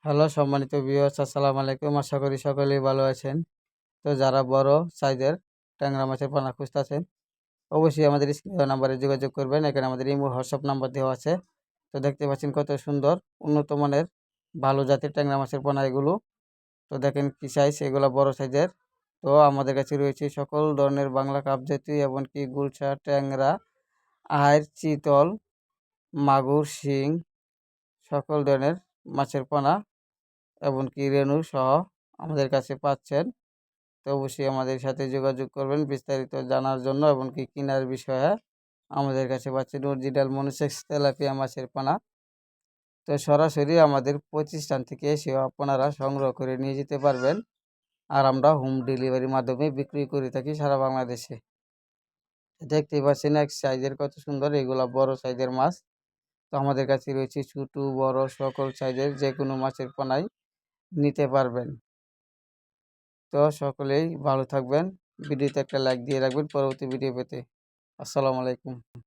Hello সম্মানিত viewers, আসসালামু আলাইকুম। আশা করি সকলেই ভালো আছেন। তো যারা বড় সাইজের ট্যাংরা মাছের পোনা খুঁজতেছেন, অবশ্যই আমাদের স্ক্রিনে দেওয়া নাম্বারে যোগাযোগ করবেন। এখানে আমাদের ইমো, হোয়াটসঅ্যাপ নাম্বার দেওয়া আছে। তো দেখতে পাচ্ছেন কত সুন্দর উন্নত মানের ভালো জাতের ট্যাংরা মাছের পোনা এগুলো। তো দেখেন কি সাইজ, এগুলো বড় সাইজের। তো আমাদের কাছে রয়েছে সকল ধরনের বাংলা কাপ জাতীয় এমনকি গুলশা, ট্যাংরা, আইড়, চিতল, মাগুর, শিং সকল ধরনের মাছের পোনা এমনকি রেনু সহ আমাদের কাছে পাচ্ছেন। তো অবশ্যই আমাদের সাথে যোগাযোগ করবেন বিস্তারিত জানার জন্য, এমনকি কেনার বিষয়ে। আমাদের কাছে পাচ্ছেন অরিজিনাল মনোসেক্স তেলাপিয়া মাছের পোনা। তো সরাসরি আমাদের প্রতিষ্ঠান থেকে এসেও আপনারা সংগ্রহ করে নিয়ে যেতে পারবেন। আর আমরা হোম ডেলিভারির মাধ্যমে বিক্রি করে থাকি সারা বাংলাদেশে। দেখতেই পাচ্ছেন এক সাইজের কত সুন্দর, এগুলা বড় সাইজের মাছ। তো আমাদের কাছে রয়েছে ছোট বড় সকল সাইজের যে কোনো মাছের পোনাই নিতে পারবেন। তো সকলেই ভালো থাকবেন। ভিডিওতে একটা লাইক দিয়ে রাখবেন পরবর্তী ভিডিও পেতে। আসসালামু আলাইকুম।